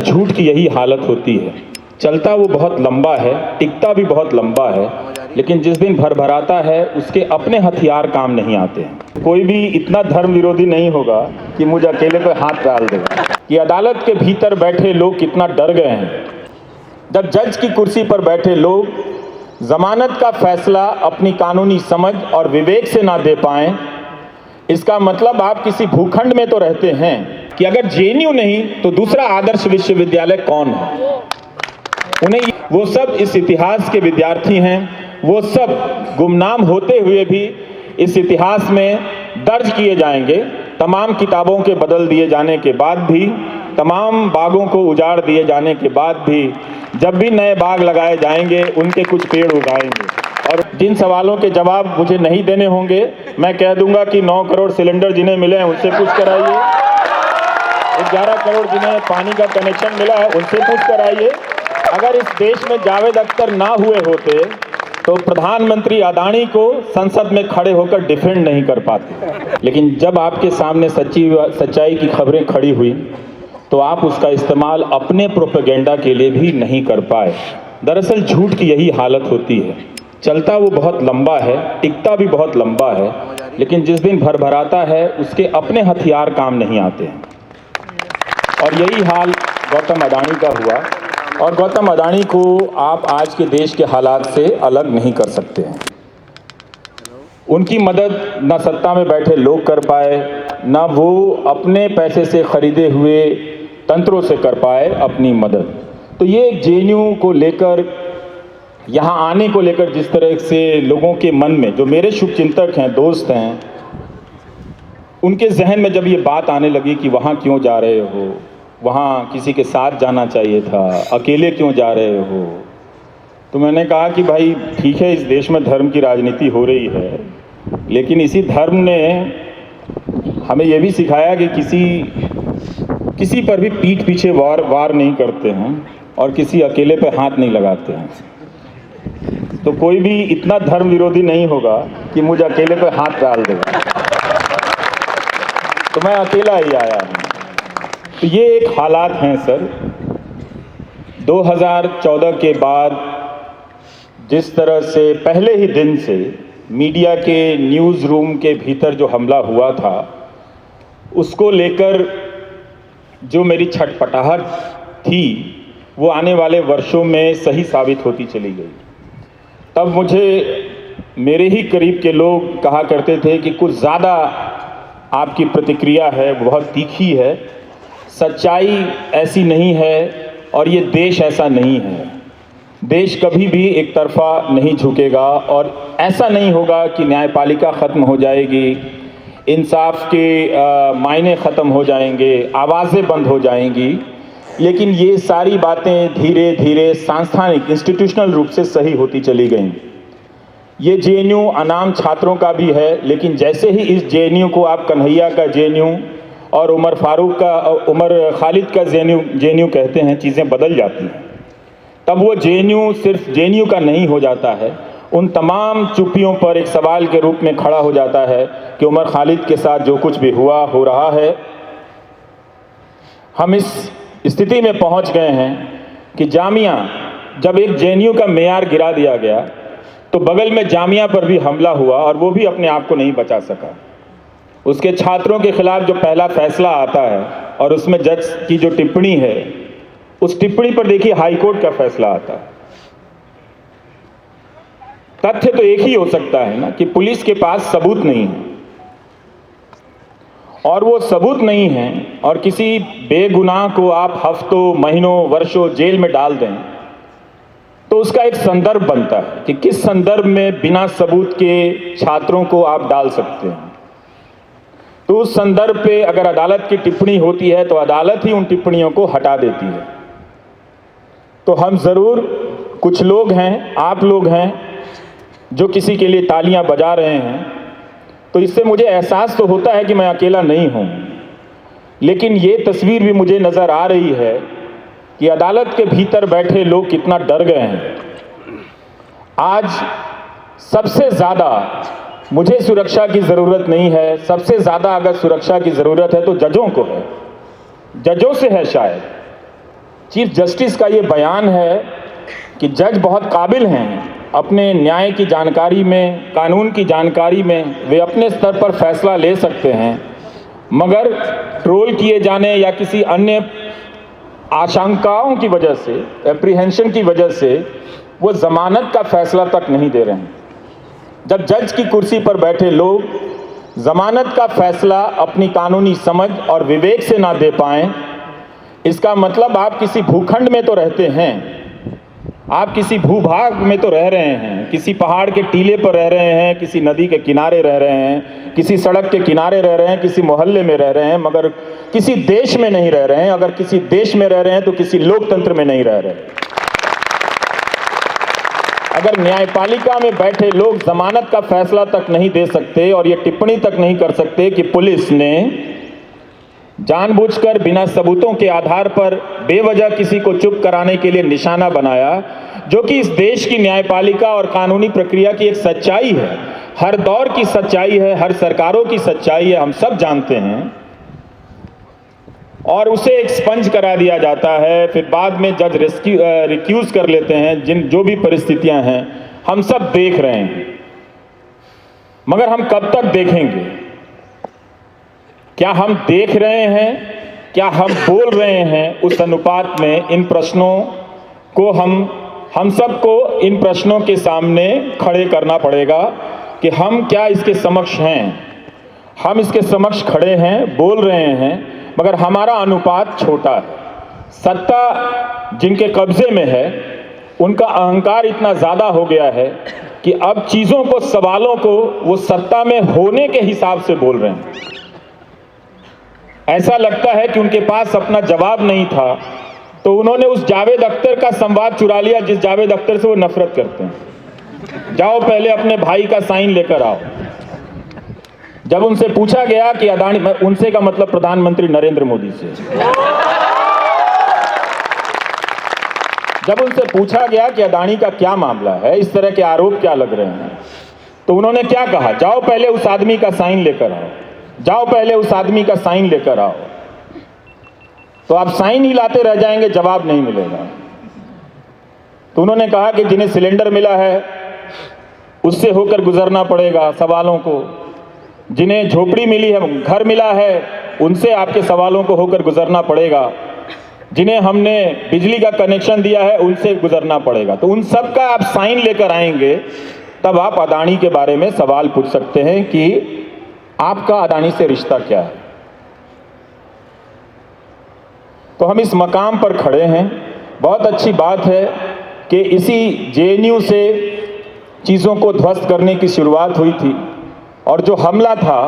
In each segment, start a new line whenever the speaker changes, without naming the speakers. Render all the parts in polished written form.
झूठ की यही हालत होती है। चलता वो बहुत लंबा है, टिकता भी बहुत लंबा है, लेकिन जिस दिन भरभराता है उसके अपने हथियार काम नहीं आते हैं। कोई भी इतना धर्म विरोधी नहीं होगा कि मुझे अकेले पे हाथ डाल देगा। कि अदालत के भीतर बैठे लोग कितना डर गए हैं। जब जज की कुर्सी पर बैठे लोग जमानत का फैसला अपनी कानूनी समझ और विवेक से ना दे पाएं, इसका मतलब आप किसी भूखंड में तो रहते हैं कि अगर जेएनयू नहीं तो दूसरा आदर्श विश्वविद्यालय कौन है। उन्हें वो सब इस इतिहास के विद्यार्थी हैं, वो सब गुमनाम होते हुए भी इस इतिहास में दर्ज किए जाएंगे। तमाम किताबों के बदल दिए जाने के बाद भी, तमाम बागों को उजाड़ दिए जाने के बाद भी, जब भी नए बाग लगाए जाएंगे उनके कुछ पेड़ उगाएंगे। और जिन सवालों के जवाब मुझे नहीं देने होंगे, मैं कह दूंगा कि 9 करोड़ सिलेंडर जिन्हें मिले हैं उनसे पूछ कर आइए, 11 करोड़ जिन्हें पानी का कनेक्शन मिला है उनसे पूछ कर आइए। अगर इस देश में जावेद अख्तर ना हुए होते तो प्रधानमंत्री अदानी को संसद में खड़े होकर डिफेंड नहीं कर पाते। लेकिन जब आपके सामने सच्चाई की खबरें खड़ी हुई तो आप उसका इस्तेमाल अपने प्रोपेगेंडा के लिए भी नहीं कर पाए। दरअसल झूठ की यही हालत होती है। चलता वो बहुत लंबा है, टिकता भी बहुत लंबा है, लेकिन जिस दिन भरभराता है उसके अपने हथियार काम नहीं आते हैं। और यही हाल गौतम अडानी का हुआ, और गौतम अडानी को आप आज के देश के हालात से अलग नहीं कर सकते हैं। उनकी मदद न सत्ता में बैठे लोग कर पाए, न वो अपने पैसे से खरीदे हुए तंत्रों से कर पाए अपनी मदद। तो ये जेएनयू को लेकर, यहाँ आने को लेकर जिस तरह से लोगों के मन में, जो मेरे शुभचिंतक हैं, दोस्त हैं, उनके जहन में जब ये बात आने लगी कि वहाँ क्यों जा रहे हो, वहाँ किसी के साथ जाना चाहिए था, अकेले क्यों जा रहे हो, तो मैंने कहा कि भाई ठीक है, इस देश में धर्म की राजनीति हो रही है, लेकिन इसी धर्म ने हमें ये भी सिखाया कि किसी पर भी पीठ पीछे वार नहीं करते हैं और किसी अकेले पे हाथ नहीं लगाते हैं। तो कोई भी इतना धर्म विरोधी नहीं होगा कि मुझे अकेले पे हाथ डाल देगा। तो मैं अकेला ही आया हूँ। तो ये एक हालात हैं सर। 2014 के बाद जिस तरह से पहले ही दिन से मीडिया के न्यूज़ रूम के भीतर जो हमला हुआ था, उसको लेकर जो मेरी छटपटाहट थी वो आने वाले वर्षों में सही साबित होती चली गई। तब मुझे मेरे ही करीब के लोग कहा करते थे कि कुछ ज़्यादा आपकी प्रतिक्रिया है, बहुत तीखी है, सच्चाई ऐसी नहीं है और ये देश ऐसा नहीं है। देश कभी भी एक तरफा नहीं झुकेगा और ऐसा नहीं होगा कि न्यायपालिका ख़त्म हो जाएगी, इंसाफ के मायने ख़त्म हो जाएंगे, आवाज़ें बंद हो जाएंगी। लेकिन ये सारी बातें धीरे धीरे सांस्थानिक इंस्टीट्यूशनल रूप से सही होती चली गईं। ये जेएनयू अनाम छात्रों का भी है, लेकिन जैसे ही इस जेएनयू को आप कन्हैया का जेएनयू और उमर खालिद का जेएनयू कहते हैं, चीज़ें बदल जाती हैं। तब वो जेएनयू सिर्फ जेएनयू का नहीं हो जाता है, उन तमाम चुप्पियों पर एक सवाल के रूप में खड़ा हो जाता है कि उमर खालिद के साथ जो कुछ भी हुआ हो रहा है। हम इस स्थिति में पहुंच गए हैं कि जामिया, जब एक जेएनयू का मेयार गिरा दिया गया तो बगल में जामिया पर भी हमला हुआ और वो भी अपने आप को नहीं बचा सका। उसके छात्रों के खिलाफ जो पहला फैसला आता है और उसमें जज की जो टिप्पणी है, उस टिप्पणी पर देखिए हाईकोर्ट का फैसला आता है। तथ्य तो एक ही हो सकता है ना कि पुलिस के पास सबूत नहीं है, और वो सबूत नहीं है और किसी बेगुनाह को आप हफ्तों, महीनों, वर्षों जेल में डाल दें, तो उसका एक संदर्भ बनता है कि किस संदर्भ में बिना सबूत के छात्रों को आप डाल सकते हैं। तो उस संदर्भ पे अगर अदालत की टिप्पणी होती है तो अदालत ही उन टिप्पणियों को हटा देती है। तो हम ज़रूर, कुछ लोग हैं, आप लोग हैं जो किसी के लिए तालियां बजा रहे हैं, तो इससे मुझे एहसास तो होता है कि मैं अकेला नहीं हूं। लेकिन ये तस्वीर भी मुझे नज़र आ रही है कि अदालत के भीतर बैठे लोग कितना डर गए हैं। आज सबसे ज़्यादा मुझे सुरक्षा की ज़रूरत नहीं है, सबसे ज़्यादा अगर सुरक्षा की ज़रूरत है तो जजों को है, जजों से है शायद। चीफ जस्टिस का ये बयान है कि जज बहुत काबिल हैं, अपने न्याय की जानकारी में, कानून की जानकारी में वे अपने स्तर पर फैसला ले सकते हैं, मगर ट्रोल किए जाने या किसी अन्य आशंकाओं की वजह से, एप्रीहेंशन की वजह से वो जमानत का फैसला तक नहीं दे रहे हैं। जब जज की कुर्सी पर बैठे लोग जमानत का फैसला अपनी कानूनी समझ और विवेक से ना दे पाएं, इसका मतलब आप किसी भूखंड में तो रहते हैं, आप किसी भूभाग में तो रह रहे हैं, किसी पहाड़ के टीले पर रह रहे हैं, किसी नदी के किनारे रह रहे हैं, किसी सड़क के किनारे रह रहे हैं, किसी मोहल्ले में रह रहे हैं, मगर किसी देश में नहीं रह रहे हैं। अगर किसी देश में रह रहे हैं तो किसी लोकतंत्र में नहीं रह रहे। अगर न्यायपालिका में बैठे लोग जमानत का फैसला तक नहीं दे सकते और ये टिप्पणी तक नहीं कर सकते कि पुलिस ने जानबूझकर बिना सबूतों के आधार पर बेवजह किसी को चुप कराने के लिए निशाना बनाया, जो कि इस देश की न्यायपालिका और कानूनी प्रक्रिया की एक सच्चाई है, हर दौर की सच्चाई है, हर सरकारों की सच्चाई है, हम सब जानते हैं, और उसे एक स्पंज करा दिया जाता है। फिर बाद में जज रिक्यूज कर लेते हैं। जो भी परिस्थितियां हैं हम सब देख रहे हैं, मगर हम कब तक देखेंगे? क्या हम देख रहे हैं? क्या हम बोल रहे हैं? उस अनुपात में इन प्रश्नों को हम सबको इन प्रश्नों के सामने खड़े करना पड़ेगा कि हम क्या इसके समक्ष हैं। हम इसके समक्ष खड़े हैं, बोल रहे हैं, मगर हमारा अनुपात छोटा है। सत्ता जिनके कब्जे में है उनका अहंकार इतना ज़्यादा हो गया है कि अब चीज़ों को, सवालों को वो सत्ता में होने के हिसाब से बोल रहे हैं। ऐसा लगता है कि उनके पास अपना जवाब नहीं था, तो उन्होंने उस जावेद अख्तर का संवाद चुरा लिया जिस जावेद अख्तर से वो नफरत करते हैं। जाओ पहले अपने भाई का साइन लेकर आओ। जब उनसे पूछा गया कि अदानी, उनसे का मतलब प्रधानमंत्री नरेंद्र मोदी से, जब उनसे पूछा गया कि अदानी का क्या मामला है, इस तरह के आरोप क्या लग रहे हैं, तो उन्होंने क्या कहा? जाओ पहले उस आदमी का साइन लेकर आओ, जाओ पहले उस आदमी का साइन लेकर आओ। तो आप साइन ही लाते रह जाएंगे, जवाब नहीं मिलेगा। तो उन्होंने कहा कि जिन्हें सिलेंडर मिला है उससे होकर गुजरना पड़ेगा सवालों को, जिन्हें झोपड़ी मिली है, घर मिला है, उनसे आपके सवालों को होकर गुजरना पड़ेगा, जिन्हें हमने बिजली का कनेक्शन दिया है उनसे गुजरना पड़ेगा। तो उन सब का आप साइन लेकर आएंगे, तब आप अदानी के बारे में सवाल पूछ सकते हैं कि आपका अदानी से रिश्ता क्या है। तो हम इस मकाम पर खड़े हैं। बहुत अच्छी बात है कि इसी जेएनयू से चीज़ों को ध्वस्त करने की शुरुआत हुई थी, और जो हमला था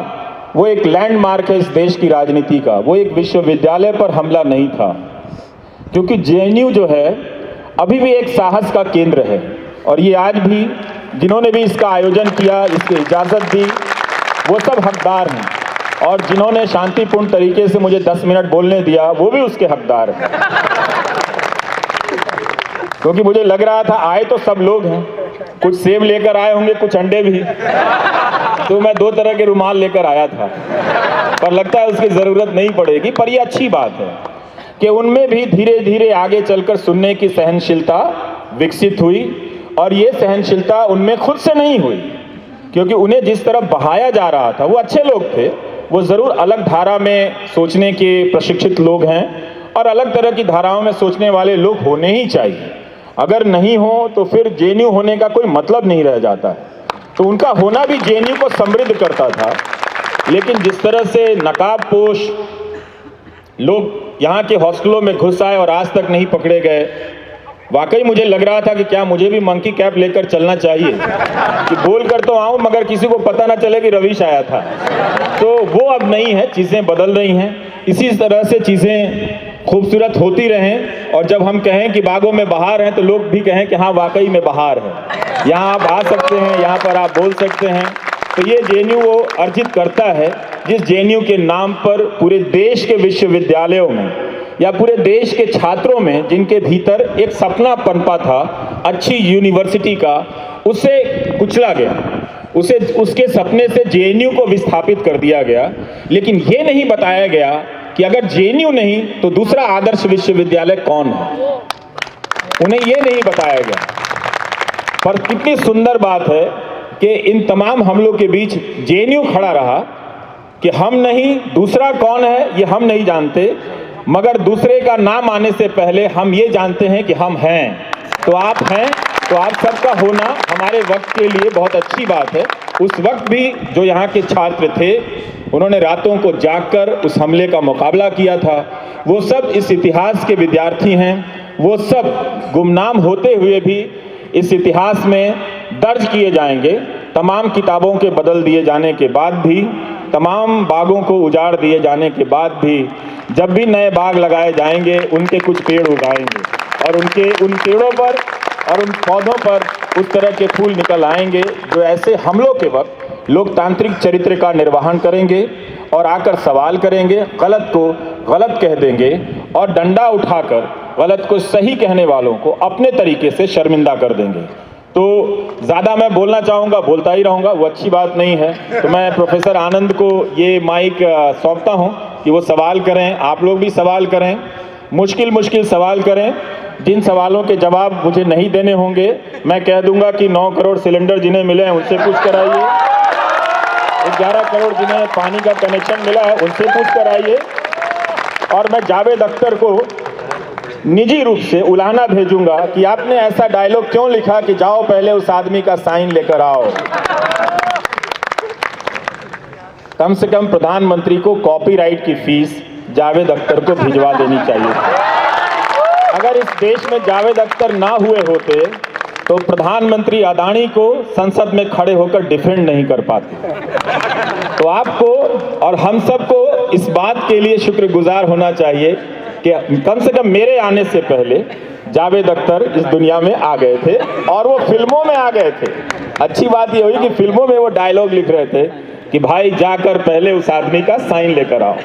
वो एक लैंडमार्क है इस देश की राजनीति का। वो एक विश्वविद्यालय पर हमला नहीं था, क्योंकि जेएनयू जो है अभी भी एक साहस का केंद्र है, और ये आज भी जिन्होंने भी इसका आयोजन किया, इसकी इजाज़त दी, वो सब हकदार हैं, और जिन्होंने शांतिपूर्ण तरीके से मुझे 10 मिनट बोलने दिया वो भी उसके हकदार हैं। क्योंकि मुझे लग रहा था आए तो सब लोग हैं, कुछ सेब लेकर आए होंगे, कुछ अंडे भी, तो मैं 2 तरह के रुमाल लेकर आया था, पर लगता है उसकी ज़रूरत नहीं पड़ेगी। पर ये अच्छी बात है कि उनमें भी धीरे धीरे आगे चलकर सुनने की सहनशीलता विकसित हुई, और ये सहनशीलता उनमें खुद से नहीं हुई, क्योंकि उन्हें जिस तरफ बहाया जा रहा था, वो अच्छे लोग थे, वो ज़रूर अलग धारा में सोचने के प्रशिक्षित लोग हैं, और अलग तरह की धाराओं में सोचने वाले लोग होने ही चाहिए। अगर नहीं हो तो फिर जेएनयू होने का कोई मतलब नहीं रह जाता है। तो उनका होना भी जेएनयू को समृद्ध करता था। लेकिन जिस तरह से नकाबपोश लोग यहाँ के हॉस्टलों में घुस आए और आज तक नहीं पकड़े गए, वाकई मुझे लग रहा था कि क्या मुझे भी मंकी कैप लेकर चलना चाहिए, कि बोल कर तो आऊँ मगर किसी को पता ना चले कि रवीश आया था। तो वो अब नहीं है, चीज़ें बदल रही हैं। इसी तरह से चीज़ें खूबसूरत होती रहें, और जब हम कहें कि बागों में बहार है तो लोग भी कहें कि हाँ वाकई में बहार है, यहाँ आप आ सकते हैं, यहाँ पर आप बोल सकते हैं। तो ये जेएनयू वो अर्जित करता है जिस जेएनयू के नाम पर पूरे देश के विश्वविद्यालयों में या पूरे देश के छात्रों में, जिनके भीतर एक सपना पनपा था अच्छी यूनिवर्सिटी का, उसे कुचला गया, उसके सपने से जेएनयू को विस्थापित कर दिया गया। लेकिन ये नहीं बताया गया कि अगर जेएनयू नहीं तो दूसरा आदर्श विश्वविद्यालय कौन है, उन्हें ये नहीं बताया गया। पर कितनी सुंदर बात है कि इन तमाम हमलों के बीच जेएनयू खड़ा रहा कि हम नहीं, दूसरा कौन है ये हम नहीं जानते, मगर दूसरे का नाम आने से पहले हम ये जानते हैं कि हम हैं। तो आप हैं, तो आप सबका होना हमारे वक्त के लिए बहुत अच्छी बात है। उस वक्त भी जो यहाँ के छात्र थे, उन्होंने रातों को जागकर उस हमले का मुकाबला किया था, वो सब इस इतिहास के विद्यार्थी हैं। वो सब गुमनाम होते हुए भी इस इतिहास में दर्ज किए जाएंगे। तमाम किताबों के बदल दिए जाने के बाद भी, तमाम बागों को उजाड़ दिए जाने के बाद भी, जब भी नए बाग लगाए जाएंगे उनके कुछ पेड़ उगाएंगे और उन पेड़ों पर और उन पौधों पर उस तरह के फूल निकल आएंगे जो ऐसे हमलों के वक्त लोकतांत्रिक चरित्र का निर्वहन करेंगे और आकर सवाल करेंगे, गलत को गलत कह देंगे और डंडा उठाकर गलत को सही कहने वालों को अपने तरीके से शर्मिंदा कर देंगे। तो ज़्यादा मैं बोलना चाहूँगा, बोलता ही रहूँगा, वो अच्छी बात नहीं है। तो मैं प्रोफेसर आनंद को ये माइक सौंपता हूँ कि वो सवाल करें, आप लोग भी सवाल करें, मुश्किल सवाल करें। जिन सवालों के जवाब मुझे नहीं देने होंगे, मैं कह दूंगा कि 9 करोड़ सिलेंडर जिन्हें मिले हैं उनसे पूछ कर आइए, 11 करोड़ जिन्हें पानी का कनेक्शन मिला है उनसे पूछ कर आइए। और मैं जावेद अख्तर को निजी रूप से उलाहना भेजूंगा कि आपने ऐसा डायलॉग क्यों लिखा कि जाओ पहले उस आदमी का साइन लेकर आओ। कम से कम प्रधानमंत्री को कॉपीराइट की फीस जावेद अख्तर को भिजवा देनी चाहिए। अगर इस देश में जावेद अख्तर ना हुए होते तो प्रधानमंत्री अदानी को संसद में खड़े होकर डिफेंड नहीं कर पाते। तो आपको और हम सबको इस बात के लिए शुक्रगुजार होना चाहिए कि कम से कम मेरे आने से पहले जावेद अख्तर इस दुनिया में आ गए थे और वो फिल्मों में आ गए थे। अच्छी बात ये हुई कि फिल्मों में वो डायलॉग लिख रहे थे कि भाई जाकर पहले उस आदमी का साइन लेकर आओ।